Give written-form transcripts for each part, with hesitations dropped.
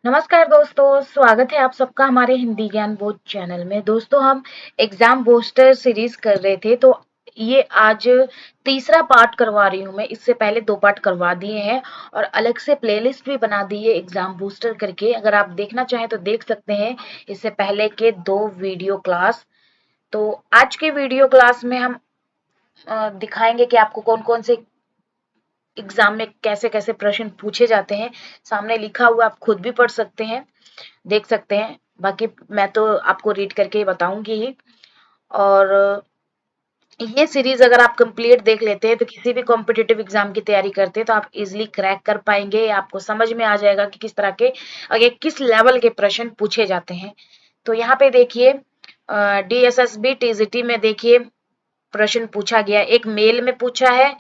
नमस्कार दोस्तों, स्वागत है आप सबका हमारे हिंदी ज्ञान बोध चैनल में। दोस्तों, हम एग्जाम बूस्टर सीरीज कर रहे थे, तो ये आज तीसरा पार्ट करवा रही हूँ मैं। इससे पहले 2 पार्ट करवा दिए हैं और अलग से प्लेलिस्ट भी बना दी है एग्जाम बूस्टर करके। अगर आप देखना चाहें तो देख सकते हैं इससे पहले के 2 वीडियो क्लास। तो आज के वीडियो क्लास में हम दिखाएंगे कि आपको कौन-कौन से एग्जाम में कैसे-कैसे प्रश्न पूछे जाते हैं। सामने लिखा हुआ आप खुद भी पढ़ सकते हैं, देख सकते हैं। बाकी मैं तो आपको रीड करके ही बताऊंगी ही। और ये सीरीज अगर आप कंप्लीट देख लेते हैं तो किसी भी कॉम्पिटिटिव एग्जाम की तैयारी करते हैं तो आप इजीली क्रैक कर पाएंगे। आपको समझ में आ जाएगा कि किस तरह के आगे किस लेवल के प्रश्न पूछे जाते हैं। तो यहाँ पे देखिए, DSSB TGT में देखिए प्रश्न पूछा गया। एक मेल में पूछा है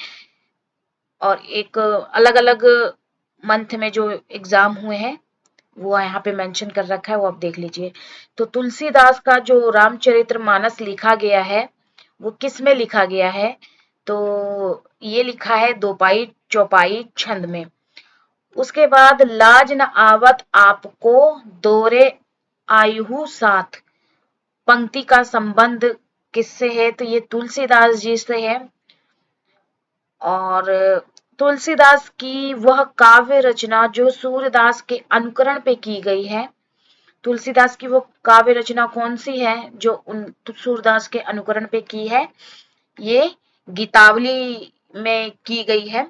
और एक अलग-अलग मंथ में जो एग्जाम हुए हैं वो यहाँ पे मेंशन कर रखा है, वो आप देख लीजिए। तो तुलसीदास का जो रामचरितमानस लिखा गया है वो किस में लिखा गया है? तो ये लिखा है दोपाई चौपाई छंद में। उसके बाद लाज न आवत आपको दोरे आयु साथ, पंक्ति का संबंध किससे है? तो ये तुलसीदास जी से है। और तुलसीदास की वह काव्य रचना जो सूरदास के अनुकरण पे की गई है। तुलसीदास की वो काव्य रचना कौन सी है जो सूरदास के अनुकरण पे की है? ये गीतावली में की गई है।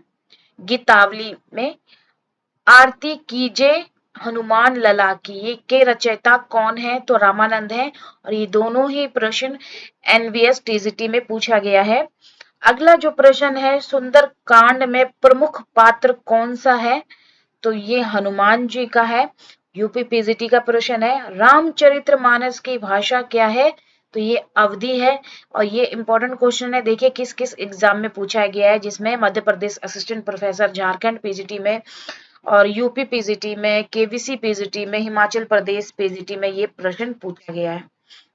गीतावली में आरती कीजे हनुमान लला की, ये के रचयिता कौन है? तो रामानंद है। और ये दोनों ही प्रश्न NVS TGT में पूछा गया है। अगला जो प्रश्न है, सुंदर कांड में प्रमुख पात्र कौन सा है? तो ये हनुमान जी का है। यूपी PGT का प्रश्न है। रामचरितमानस की भाषा क्या है? तो ये अवधी है। और ये इंपॉर्टेंट क्वेश्चन है, देखिए किस किस एग्जाम में पूछा गया है, जिसमें Madhya Pradesh assistant professor, Jharkhand PGT में और यूपी PGT में, KVC PGT में, हिमाचल प्रदेश PGT में ये प्रश्न पूछा गया है।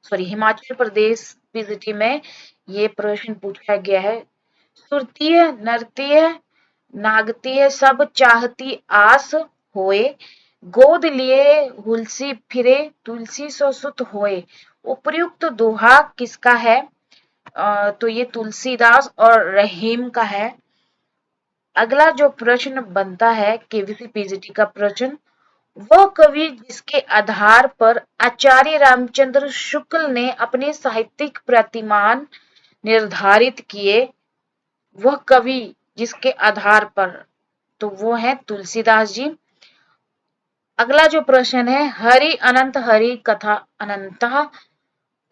सॉरी, हिमाचल प्रदेश PGT में ये प्रश्न पूछा गया है। सुरतीय नृत्य नागतीय सब चाहती आस होए, गोद लिए हुलसी फिरे तुलसी सो सुत होए। उपर्युक्त दोहा किसका है? तो ये तुलसीदास और रहीम का है। अगला जो प्रश्न बनता है KVC PGT का प्रश्न, वह कवि जिसके आधार पर आचार्य रामचंद्र शुक्ल ने अपने साहित्यिक प्रतिमान निर्धारित किए, वह कवि जिसके आधार पर, तो वो है तुलसीदास जी। अगला जो प्रश्न है, हरि अनंत हरि कथा अनंता,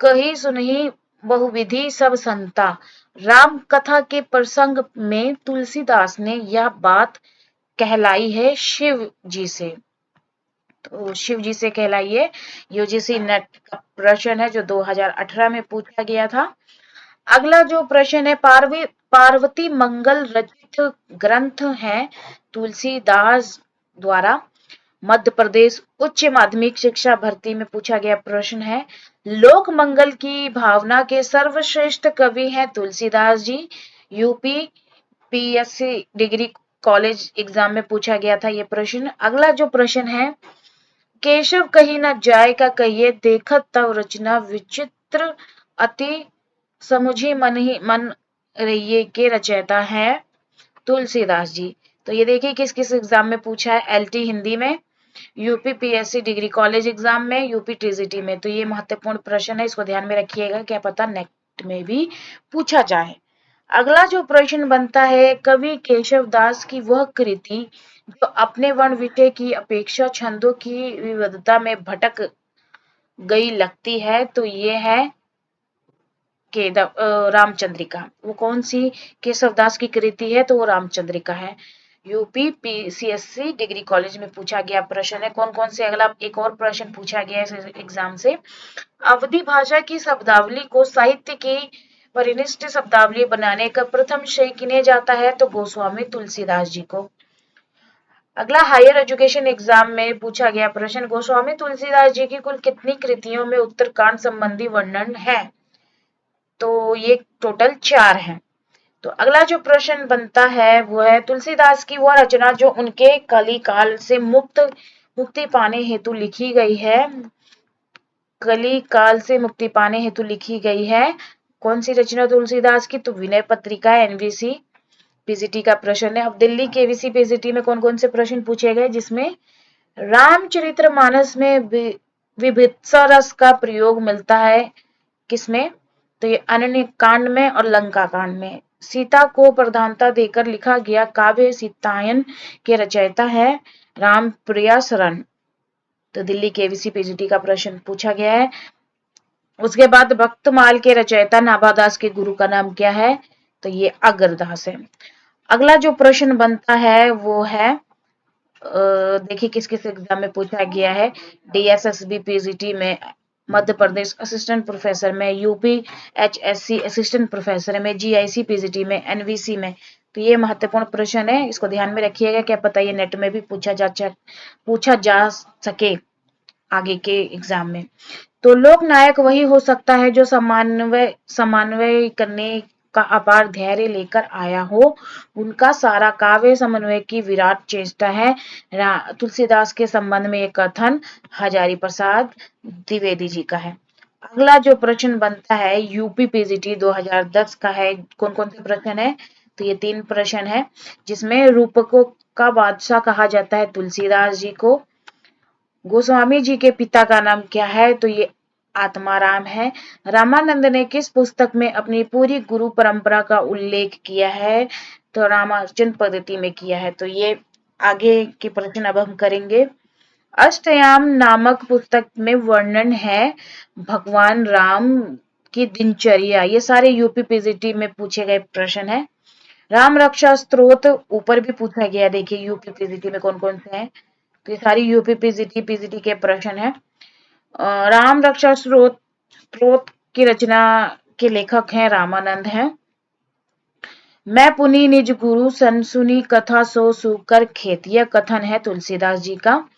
कही सुनही बहुविधि सब संता। राम कथा के प्रसंग में तुलसीदास ने यह बात कहलाई है शिव जी से। तो शिव जी से कहलाई है। UGC नेट का प्रश्न है जो 2018 में पूछा गया था। अगला जो प्रश्न है, पार्वती मंगल रचित ग्रंथ है तुलसीदास द्वारा। मध्य प्रदेश उच्च माध्यमिक शिक्षा भर्ती में पूछा गया प्रश्न है। लोक मंगल की भावना के सर्वश्रेष्ठ कवि हैं Tulsidas ji. UP PSC degree college exam में पूछा गया था ये प्रश्न। अगला जो प्रश्न है, केशव कहीं न जाए का कहिए, देखत तव रचना विचित्र अति समुझी मन रहिए, के रचयिता है तुलसीदास जी। तो ये देखिए किस किस एग्जाम में पूछा है। LT हिंदी में, UP PSC degree college exam में, यूपी TGT में। तो ये महत्वपूर्ण प्रश्न है, इसको ध्यान में रखिएगा, क्या पता नेक्स्ट में भी पूछा जाए। अगला जो प्रश्न बनता है, कवि केशव दास की वह कृति जो अपने वर्ण विषय की अपेक्षा छंदों की विविधता में भटक गई लगती है, तो ये है रामचंद्रिका। वो कौन सी केशवदास की कृति है? तो वो रामचंद्रिका है। यूपी PCSC डिग्री कॉलेज में पूछा गया प्रश्न है। कौन कौन से, अगला एक और प्रश्न पूछा गया है एग्जाम से। अवधी भाषा की शब्दावली को साहित्य की परिनिष्ठ शब्दावली बनाने का प्रथम श्रेय किन्हें जाता है? तो गोस्वामी तुलसीदास जी को। अगला हायर एजुकेशन एग्जाम में पूछा गया प्रश्न, गोस्वामी तुलसीदास जी की कुल कितनी कृतियों में उत्तरकांड संबंधी वर्णन है? तो ये टोटल 4 हैं। तो अगला जो प्रश्न बनता है वो है, तुलसीदास की वह रचना जो उनके कलिकाल से मुक्त मुक्ति पाने हेतु लिखी गई है, कली काल से मुक्ति पाने हेतु लिखी गई है। कौन सी रचना तुलसीदास की? तो विनय पत्रिका एनवीसी पीजीटी का प्रश्न है। अब दिल्ली केवीसी पीजीटी में कौन कौन से प्रश्न पूछे गए, जिसमें रामचरितमानस में विभित्सा रस का प्रयोग मिलता है, किसमें? तो ये अरण्य कांड में और लंका कांड में। सीता को प्रधानता देकर लिखा गया काव्य सीतायन के रचयिता है रामप्रिया शरण। तो दिल्ली केवीसी पीजीटी का प्रश्न पूछा गया है। उसके बाद भक्तमाल के रचयिता नाभादास के गुरु का नाम क्या है? तो ये अगरदास है। अगला जो प्रश्न बनता है वो है, देखिए किस किस एग्जाम में पूछा गया है। डीएसएसबी पीजीटी में, मध्य प्रदेश असिस्टेंट प्रोफेसर में, यूपी एचएससी असिस्टेंट प्रोफेसर में, जीआईसी पीजीटी में, एनवीसी में। तो ये महत्वपूर्ण प्रश्न है, इसको ध्यान में रखिएगा, क्या पता ये नेट में भी पूछा जा सके आगे के एग्जाम में। तो लोक नायक वही हो सकता है जो समन्वय करने का अपार धैर्य लेकर आया हो। उनका सारा काव्य समन्वय की विराट चेष्टा है। तुलसीदास के संबंध में एक कथन हजारी प्रसाद द्विवेदी जी का है। अगला जो प्रश्न बनता है यूपी पीजीटी 2010 का है। कौन कौन से प्रश्न है? तो ये 3 प्रश्न है, जिसमें रूपकों का बादशाह कहा जाता है तुलसीदास जी को। गोस्वामी जी के पिता का नाम क्या है? तो ये आत्माराम है। रामानंद ने किस पुस्तक में अपनी पूरी गुरु परंपरा का उल्लेख किया है? तो रामार्चन पद्धति में किया है। तो ये आगे के प्रश्न अब हम करेंगे। अष्टयाम नामक पुस्तक में वर्णन है भगवान राम की दिनचर्या। ये सारे यूपी पीजीटी में पूछे गए प्रश्न है। राम रक्षा स्त्रोत ऊपर भी पूछा गया, देखिए यूपी पीजीटी में कौन कौन से हैं। तो ये सारी यूपी पीजीटी के प्रश्न है। राम रक्षा स्त्रोत की रचना के लेखक हैं रामानंद हैं। मैं पुनि निज गुरु सन सुनी कथा सो सुकर खेत, यह कथन है तुलसीदास जी का।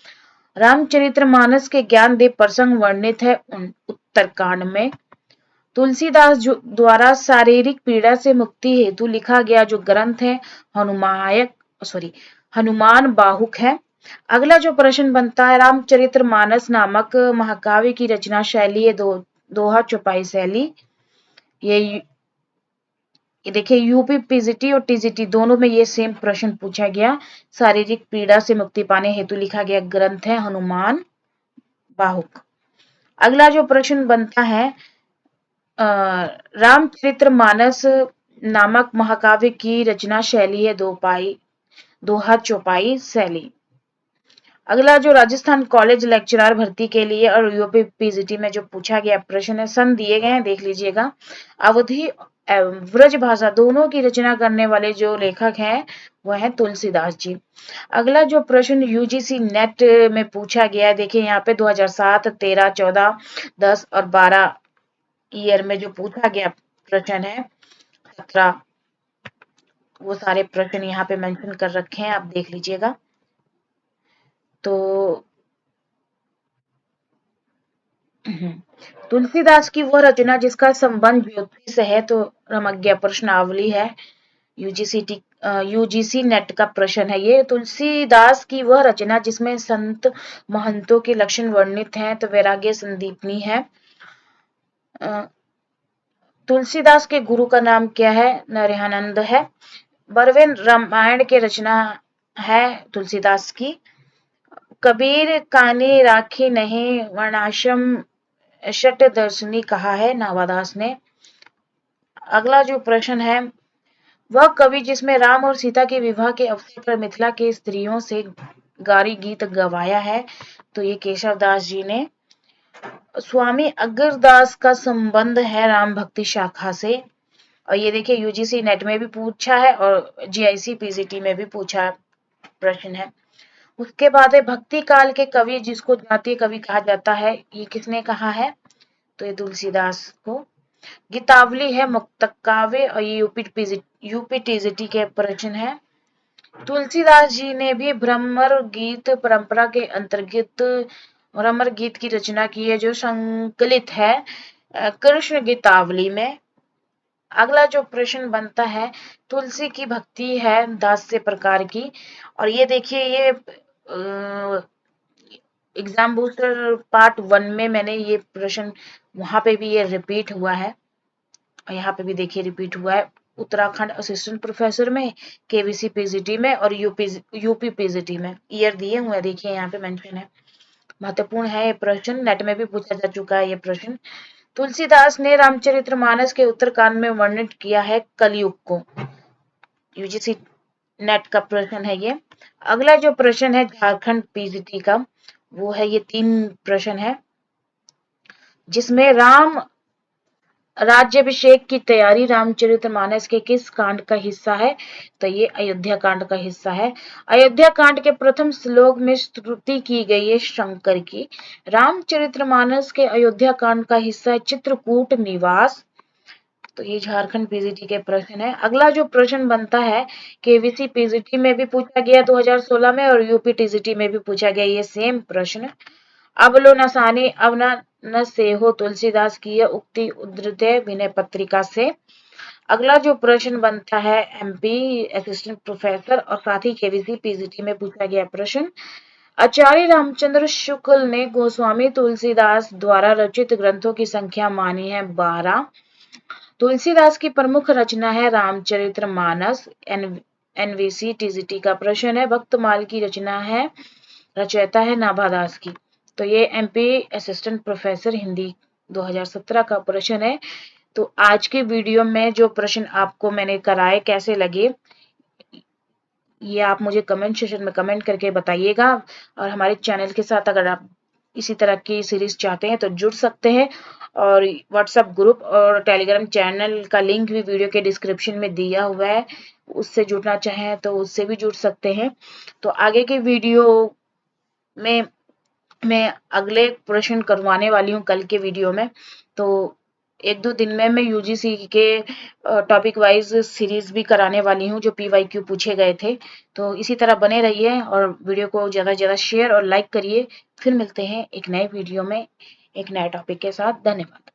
रामचरितमानस के ज्ञान देव प्रसंग वर्णित है उत्तरकांड में। तुलसीदास द्वारा शारीरिक पीड़ा से मुक्ति हेतु लिखा गया जो ग्रंथ है हनुमान बाहुक है। अगला जो प्रश्न बनता है, रामचरितमानस नामक महाकाव्य की रचना शैली है दोहा चौपाई शैली। ये देखिए यूपी पीजीटी और टीजीटी दोनों में ये सेम प्रश्न पूछा गया। शारीरिक पीड़ा से मुक्ति पाने हेतु लिखा गया ग्रंथ है हनुमान बाहुक। अगला जो प्रश्न बनता है, रामचरितमानस नामक महाकाव्य की रचना शैली है दोहा चौपाई शैली। अगला जो राजस्थान कॉलेज लेक्चरर भर्ती के लिए और यूपी पीजीटी में जो पूछा गया प्रश्न है, सन दिए गए हैं, देख लीजिएगा। अवधी ब्रज भाषा दोनों की रचना करने वाले जो लेखक हैं वह है तुलसीदास जी। अगला जो प्रश्न यूजीसी नेट में पूछा गया है, देखिए यहाँ पे 2007, 13, 14, 10 और 12 ईयर में जो पूछा गया प्रश्न है 17, वो सारे प्रश्न यहाँ पे मेंशन कर रखे हैं, आप देख लीजिएगा। तो तुलसीदास की वह रचना जिसका संबंध ज्योतिष से है, तो रमज्ञा प्रश्नावली है। यूजीसी नेट का प्रश्न है ये। तुलसीदास की वह रचना जिसमें संत महंतों के लक्षण वर्णित हैं, तो वैराग्य संदीपनी है। तुलसीदास के गुरु का नाम क्या है? नरहयानंद है। बरवेन रामायण की रचना है तुलसीदास की। कबीर कानी राखी नहीं वर्णाश्रम षट दर्शनी कहा है नाभादास ने। अगला जो प्रश्न है, वह कवि जिसमें राम और सीता के विवाह के अवसर पर मिथिला के स्त्रियों से गारी गीत गवाया है, तो ये केशवदास जी ने। स्वामी अग्रदास का संबंध है राम भक्ति शाखा से। और ये देखिए यूजीसी नेट में भी पूछा है और जीआईसी पीजीटी में भी पूछा प्रश्न है। उसके बाद है भक्ति काल के कवि जिसको जातीय कवि कहा जाता है, ये किसने कहा है? तो ये तुलसीदास को। गीतावली है मुक्तक काव्य और ये यूपी टीजीटी के प्रश्न है। तुलसीदास जी ने भी भ्रमर गीत परंपरा के अंतर्गत भ्रमर गीत की रचना की है जो संकलित है कृष्ण गीतावली में। अगला जो प्रश्न बनता है, तुलसी की भक्ति है दास्य प्रकार की। और ये देखिए ये एग्जाम बूस्टर पार्ट 1 में मैंने ये प्रश्न, वहां पे भी ये रिपीट हुआ है, और यहाँ पे भी देखिए रिपीट हुआ है। उत्तराखंड असिस्टेंट प्रोफेसर में, केवीसी पीजीटी में और यूपी पीजीटी में ईयर दिए हुए हैं, देखिए यहाँ पे मेंशन है। महत्वपूर्ण है ये प्रश्न, नेट में भी पूछा जा चुका है ये प्रश्न। तुलसीदास ने रामचरितमानस के उत्तरकांड में वर्णित किया है कलयुग को। यूजीसी नेट का प्रश्न है ये। अगला जो प्रश्न है झारखंड पीजीटी का, वो है ये 3 प्रश्न है, जिसमें राम राज्याभिषेक की तैयारी रामचरितमानस के किस कांड का हिस्सा है? तो ये अयोध्या कांड का हिस्सा है। अयोध्या कांड के प्रथम श्लोक में स्तुति की गई है शंकर की। रामचरितमानस के अयोध्या कांड का हिस्सा है चित्रकूट निवास। तो ये झारखंड पीजीटी के प्रश्न है। अगला जो प्रश्न बनता है, केवीसी पीजीटी में भी पूछा गया 2016 में और यूपी टीजीटी में भी पूछा गया ये सेम प्रश्न। अब लो नसानी अब न से हो, तुलसीदास की यह उक्ति उद्धृत है विनय पत्रिका से। अगला जो प्रश्न बनता है एमपी असिस्टेंट प्रोफेसर और साथ ही केवीसी पीजीटी में पूछा गया प्रश्न, आचार्य रामचंद्र शुक्ल ने गोस्वामी तुलसीदास द्वारा रचित ग्रंथों की संख्या मानी है 12। तुलसीदास की प्रमुख रचना है रामचरितमानस। एनवीसी टीजीटी का प्रश्न है, भक्तमाल की रचना है, रचयिता है नाभादास की। तो ये एमपी असिस्टेंट प्रोफेसर हिंदी 2017 का प्रश्न है। तो आज के वीडियो में जो प्रश्न आपको मैंने कराए कैसे लगे, ये आप मुझे कमेंट सेक्शन में कमेंट करके बताइएगा। और हमारे चैनल के साथ अगर आप इसी तरह की सीरीज चाहते हैं तो जुड़ सकते हैं, और व्हाट्सएप ग्रुप और टेलीग्राम चैनल का लिंक भी वीडियो के डिस्क्रिप्शन में दिया हुआ है, उससे जुड़ना चाहें तो उससे भी जुड़ सकते हैं। तो आगे के वीडियो में मैं अगले प्रश्न करवाने वाली हूँ कल के वीडियो में। तो 1-2 दिन में मैं यूजीसी के टॉपिक वाइज सीरीज भी कराने वाली हूँ जो पीवाईक्यू पूछे गए थे। तो इसी तरह बने रहिए और वीडियो को ज़्यादा से ज़्यादा शेयर और लाइक करिए। फिर मिलते हैं एक नए वीडियो में एक नए टॉपिक के साथ। धन्यवाद।